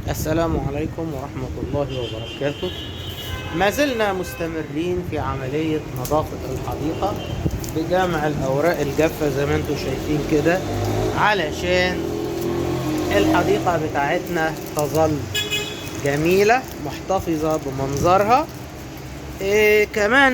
السلام عليكم ورحمة الله وبركاته. ما زلنا مستمرين في عملية نظافة الحديقة بجمع الأوراق الجافة زي ما انتم شايفين كده، علشان الحديقة بتاعتنا تظل جميلة محتفظة بمنظرها. كمان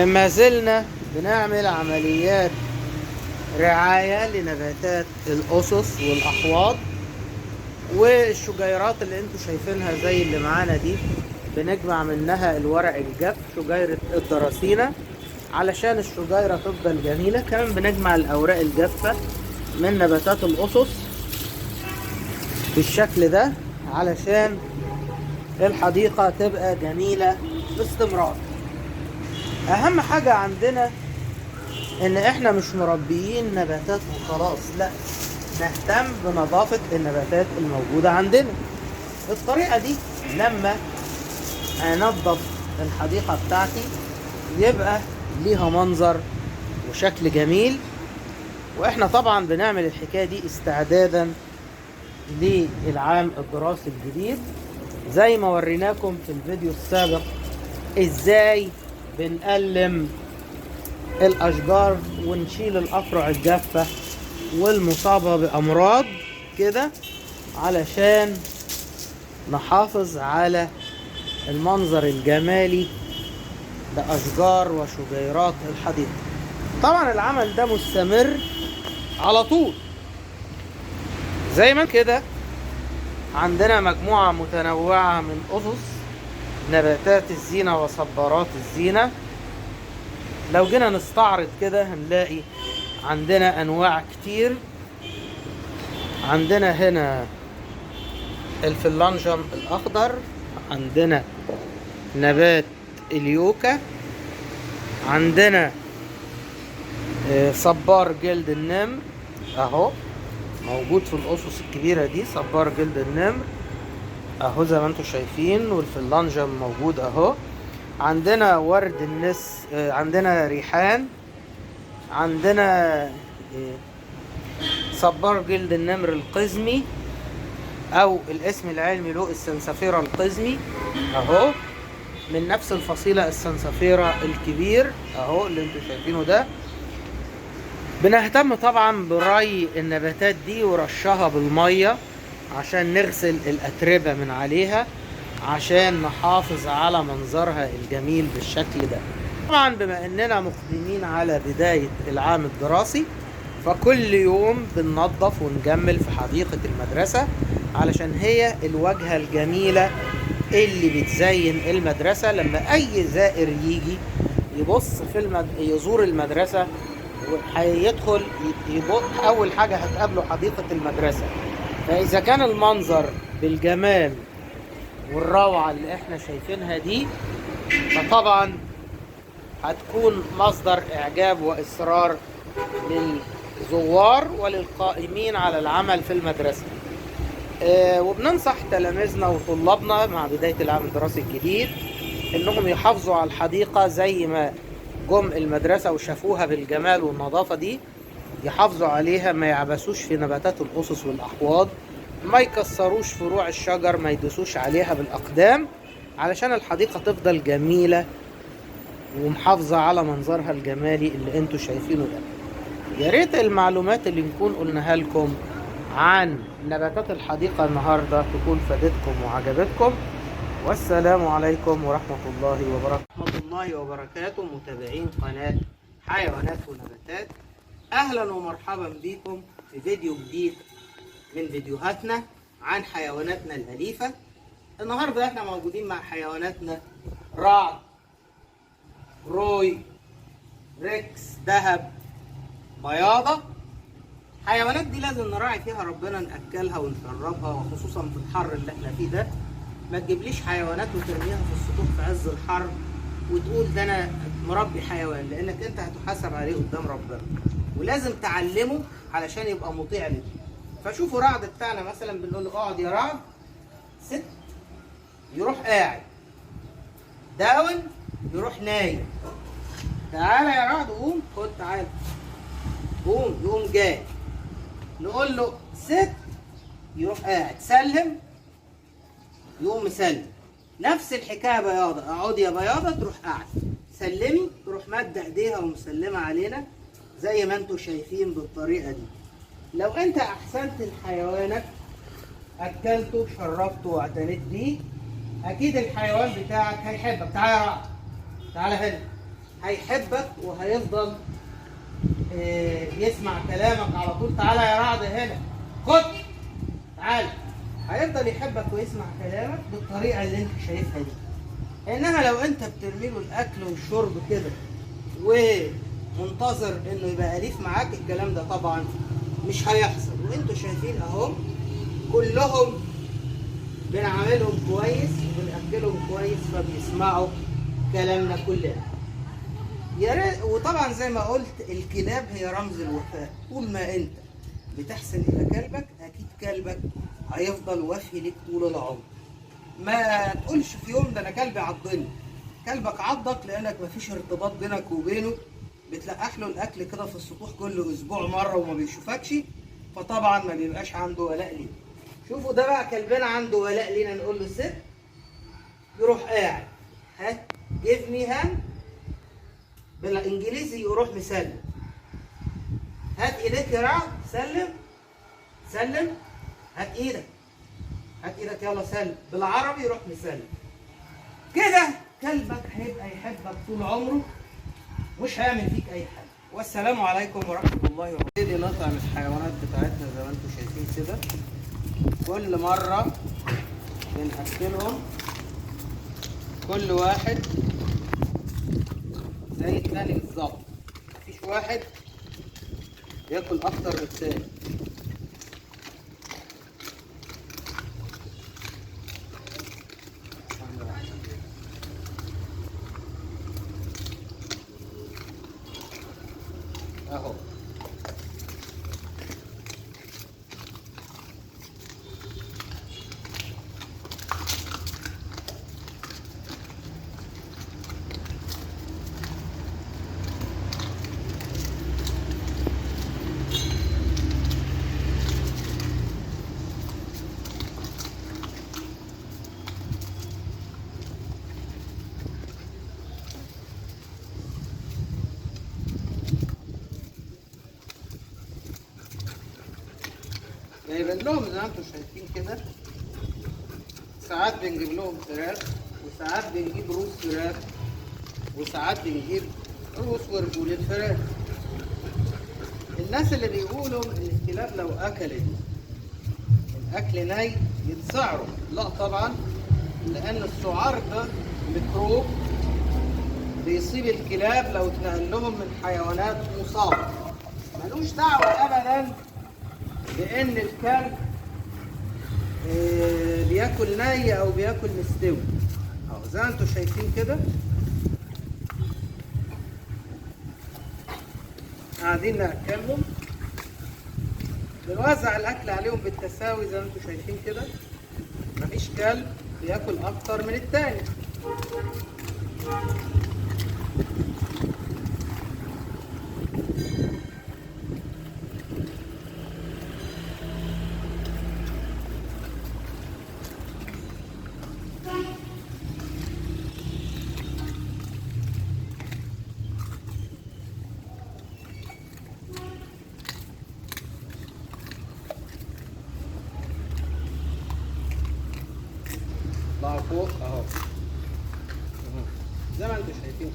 ما زلنا بنعمل عمليات رعاية لنباتات الأسس والأحواض، والشجيرات اللي انتوا شايفينها زي اللي معانا دي بنجمع منها الورق الجاف، شجيرة الدراسينا، علشان الشجيرة تفضل جميلة. كمان بنجمع الأوراق الجافة من نباتات الأسس بالشكل ده علشان الحديقة تبقى جميلة باستمرار. أهم حاجة عندنا إن إحنا مش مربيين نباتات وخلاص، لأ، نهتم بنظافة النباتات الموجودة عندنا. بالطريقة دي لما انضف الحديقة بتاعتي يبقى ليها منظر وشكل جميل. واحنا طبعا بنعمل الحكاية دي استعدادا للعام الدراسي الجديد، زي ما وريناكم في الفيديو السابق ازاي بنقلم الاشجار ونشيل الافرع الجافة والمصابة بأمراض كده علشان نحافظ على المنظر الجمالي لأشجار وشجيرات الحديقة. طبعا العمل ده مستمر على طول. زي ما كده عندنا مجموعة متنوعة من أسس نباتات الزينة وصبارات الزينة. لو جينا نستعرض كده هنلاقي عندنا انواع كتير. عندنا هنا الفلانجم الاخضر، عندنا نبات اليوكا، عندنا صبار جلد النمر اهو موجود في الاسس الكبيرة دي. صبار جلد النمر اهو زي ما انتم شايفين، والفلانجم موجود اهو. عندنا ورد النس، عندنا ريحان، عندنا صبار جلد النمر القزمي او الاسم العلمي له السنسفيرة القزمي اهو، من نفس الفصيلة السنسفيرة الكبير اهو اللي انتوا شايفينه ده. بنهتم طبعا بري النباتات دي ورشها بالمية عشان نغسل الاتربة من عليها، عشان نحافظ على منظرها الجميل بالشكل ده. طبعا بما اننا مقدمين على بداية العام الدراسي، فكل يوم بننظف ونجمل في حديقة المدرسة علشان هي الواجهة الجميلة اللي بتزين المدرسة. لما اي زائر يجي يبص في يزور المدرسة وهيدخل اول حاجة هتقابله حديقة المدرسة. فاذا كان المنظر بالجمال والروعة اللي احنا شايفينها دي، فطبعا هتكون مصدر اعجاب واصرار للزوار وللقائمين على العمل في المدرسة. وبننصح تلاميذنا وطلابنا مع بداية العام الدراسي الجديد انهم يحافظوا على الحديقة زي ما جم المدرسة وشافوها بالجمال والنظافة دي، يحافظوا عليها، ما يعبسوش في نباتات الأسس والأحواض، ما يكسروش فروع الشجر، ما يدوسوش عليها بالأقدام، علشان الحديقة تفضل جميلة ومحافظة على منظرها الجمالي اللي انتوا شايفينه ده. يا ريت المعلومات اللي نكون قلناها لكم عن نباتات الحديقة النهاردة تكون فادتكم وعجبتكم. والسلام عليكم ورحمة الله وبركاته. متابعين قناة حيوانات ونباتات، أهلا ومرحبا بكم في فيديو جديد من فيديوهاتنا عن حيواناتنا الأليفة. النهاردة احنا موجودين مع حيواناتنا رعد، روي، ريكس، دهب، بياضة. الحيوانات دي لازم نراعي فيها ربنا، نأكلها ونشربها، وخصوصا في الحر اللي احنا فيه ده. ما تجيبليش حيوانات وترميها في السطوح في عز الحر وتقول ده انا مربي حيوان، لانك انت هتحاسب عليه قدام ربنا، ولازم تعلمه علشان يبقى مطيع لك. فشوفوا رعد بتاعنا مثلا، بنقول له اقعد يا رعد، ست، يروح قاعد، داون، يروح نايم. تعالى يا رعد قوم، خد تعالى قوم، يقوم جاي. نقول له ست، يروح قاعد، سلم يقوم مسلم. نفس الحكايه بياضه، اقعدي يا بياضه تروح قاعده، سلمي تروح مادة ايديها ومسلمه علينا زي ما انتم شايفين بالطريقه دي. لو انت احسنت لحيوانك، اكلته وشربته واعتنيت بيه، اكيد الحيوان بتاعك هيحبك. تعالى يا رعد، تعالى هنا، هيحبك وهيفضل يسمع كلامك على طول. تعالى يا رعد هنا، خد، تعالى. هيفضل يحبك ويسمع كلامك بالطريقه اللي انت شايفها دي. انما لو انت بترمي له الاكل والشرب كده ومنتظر انه يبقى اليف معاك، الكلام ده طبعا مش هيحصل. وانتوا شايفين اهو كلهم بنعاملهم كويس وبنأكلهم كويس، فبيسمعوا كلامنا كلنا. يا ريت. وطبعا زي ما قلت الكلاب هي رمز الوفاء. طول ما انت بتحسن الى كلبك، اكيد كلبك هيفضل وفي ليك طول العمر. ما تقولش في يوم ده انا كلبي عضني. كلبك عضك لانك مفيش ارتباط بينك وبينه، بتلقح له الاكل كده في السطوح كل اسبوع مره وما بيشوفكش، فطبعا ما بيبقاش عنده ولاء ليك. شوفوا ده بقى كلبنا عنده ولاء لينا، نقول له ست، يروح قاعد، ها جيف مي هاند بالانجليزي، يروح مسلم. هات ايديك يا رعد، سلم سلم، هات ايدك، هات ايدك يلا سلم، بالعربي يروح مسلم. كده كلبك هيبقى يحبك طول عمره، مش هيعمل فيك اي حاجه. والسلام عليكم ورحمه الله وبركاته. نبتدي نطعم الحيوانات بتاعتنا زي ما انتم شايفين كده. كل مره بنأكلهم كل واحد زي الثاني بالظبط، مفيش واحد ياكل اكتر من الثاني. اهو جايبين لهم زي ما انتم شايفين كده. ساعات بنجيب لهم فراخ، وساعات بنجيب روس فراخ، وساعات بنجيب روس ورجولة فراخ. الناس اللي بيقولوا ان الكلاب لو اكلت الاكل ني يتسعروا، لا طبعا، لان السعار ده ميكروب بيصيب الكلاب لو اتنقل لهم من حيوانات مصابة. ملوش دعوة ابدا بان الكلب بياكل ني او بياكل مستوي. اهو زي ما انتم شايفين كده، قاعدين ناكلهم، بنوزع الاكل عليهم بالتساوي زي ما انتم شايفين كده. مفيش كلب بياكل اكتر من التاني. طلعوا فوق اهو زي ما انتم شايفين.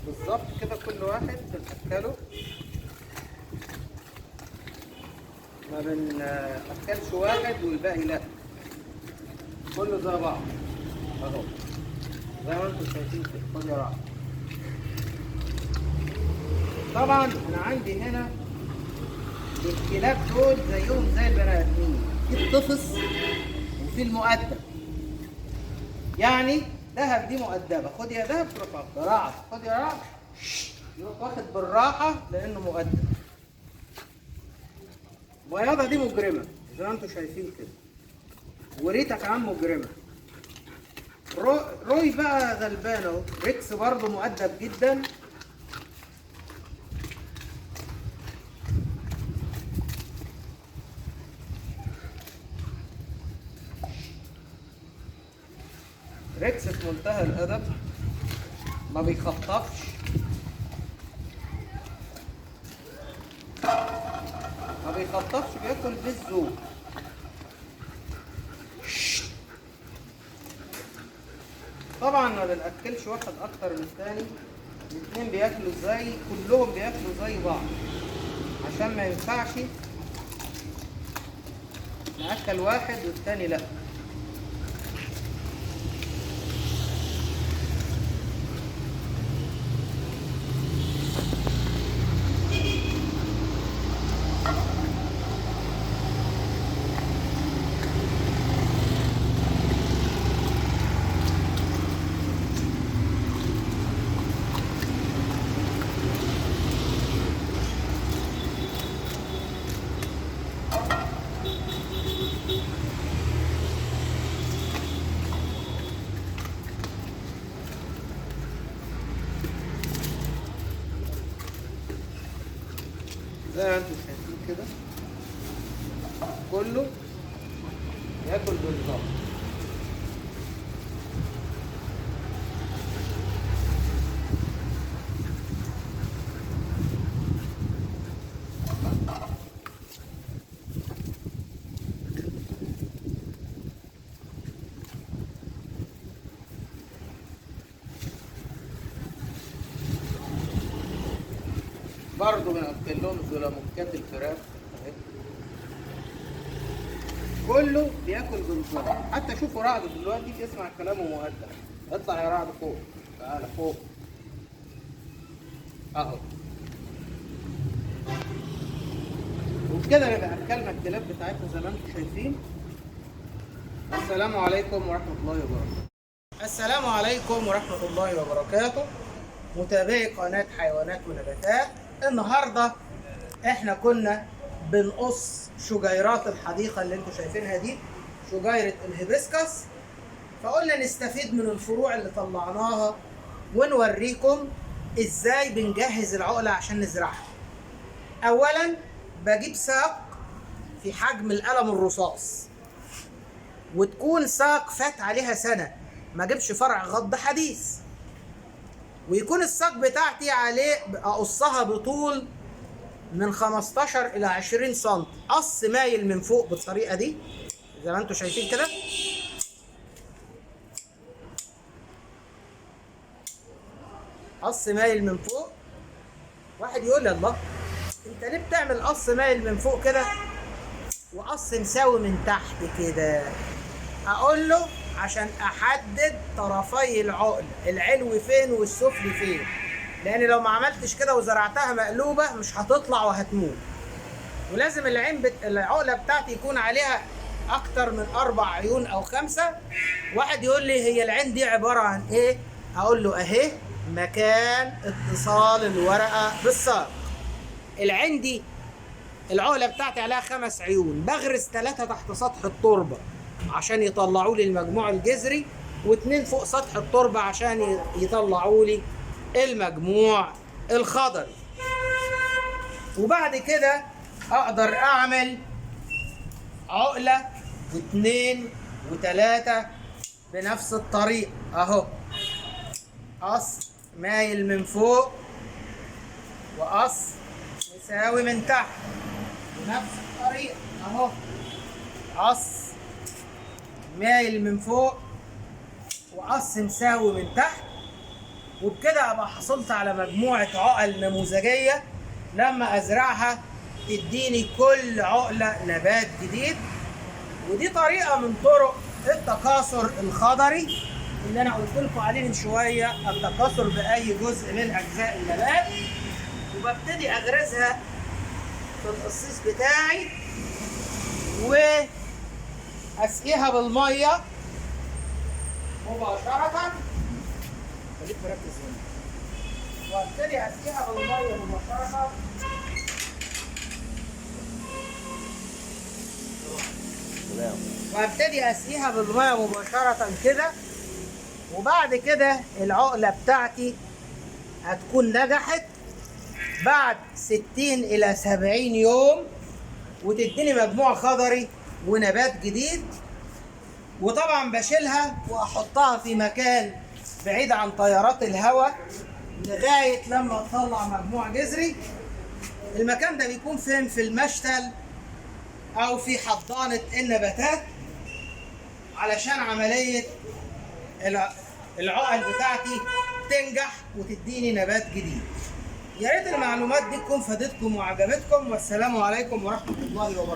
بالظبط كده كل واحد بنأكله، ما بنأكلش واحد والباقي لا، كله زي بعض اهو زي ما انتم شايفين كده. خد يا رعد. طبعا انا عندي هنا الكلاب دول زيهم زي البني ادمين، في الطفس وفي المؤدب. يعني دهب دي مؤدبه، خد يا دهب تروح واخد رعد، خد يا رعد يروح واخد بالراحه لانه مؤدب. بياضه دي مجرمه زي ما انتم شايفين كده، وريتا كمان مجرمه. روي بقى غلبان اهو، ريكس برضه مؤدب جدا. ريكس في منتهى الادب، ما بيخطفش، بياكل بالذوق. طبعا ما بنأكلش واحد اكتر من الثاني، الاثنين بياكلوا كلهم بياكلوا زي بعض، عشان ما ينفعش نأكل واحد والثاني لا. زي ما انتم شايفين كده كله ياكل بالظبط. برضه بنأكل لهم زلموكات الفراخ، كله بياكل بنظام. حتى شوفوا رعد دلوقتي تسمع كلامه مؤدب، اطلع يا رعد فوق، تعالى فوق اهو. وبكده نبقى اكلنا الكلاب بتاعتنا زي ما انتم شايفين. السلام عليكم ورحمه الله وبركاته. السلام عليكم ورحمه الله وبركاته، متابعي قناه حيوانات ونباتات. النهارده احنا كنا بنقص شجيرات الحديقه اللي انتم شايفينها دي، شجيره الهيبسكس، فقلنا نستفيد من الفروع اللي طلعناها ونوريكم ازاي بنجهز العقله عشان نزرعها. اولا بجيب ساق في حجم القلم الرصاص، وتكون ساق فات عليها سنه، ما اجيبش فرع غض حديث، ويكون الساق بتاعتي عليه اقصها بطول من 15 الى 20 سم، قص مايل من فوق بالطريقه دي زي ما انتم شايفين كده. قص مايل من فوق. واحد يقول لي الله انت ليه بتعمل قص مايل من فوق كده وقص مساوي من تحت كده؟ اقول له عشان احدد طرفي العقل، العلوي فين والسفلي فين، لان لو ما عملتش كده وزرعتها مقلوبه مش هتطلع وهتموت. ولازم العقله بتاعتي يكون عليها اكتر من 4 عيون او 5. واحد يقول لي هي العين دي عباره عن ايه؟ اقول له اهي مكان اتصال الورقه بالساق. العين دي العقله بتاعتي عليها 5 عيون، بغرس 3 تحت سطح التربه عشان يطلعوا لي المجموع الجذري، و2 فوق سطح التربه عشان يطلعوا لي المجموع الخضري. وبعد كده اقدر اعمل عقله و2 و3 بنفس الطريقه اهو، قص مايل من فوق وقص مساوي من تحت بنفس الطريقه اهو، قص مايل من فوق وقص مساوي من تحت. وبكده ابقى حصلت على مجموعه عقل نموذجيه لما ازرعها تديني كل عقله نبات جديد. ودي طريقه من طرق التكاثر الخضري اللي انا قلت لكم عليه من شويه، التكاثر باي جزء من اجزاء النبات. وببتدي اغرزها في القصيص بتاعي واسقيها بالميه مباشرة، خليك مركز هنا. وابتدي اسقيها بالميه مباشرة. تمام. وابتدي اسقيها بالميه مباشرة كده. وبعد كده العقلة بتاعتي هتكون نجحت بعد 60 إلى 70 يوم، وتديني مجموع خضري ونبات جديد. وطبعا بشيلها واحطها في مكان بعيد عن تيارات الهواء لغاية لما تطلع مجموع جذري. المكان ده بيكون فين؟ في المشتل او في حضانة النباتات، علشان عملية العقل بتاعتي تنجح وتديني نبات جديد. يا ريت المعلومات دي تكون فادتكم وعجبتكم، والسلام عليكم ورحمة الله وبركاته.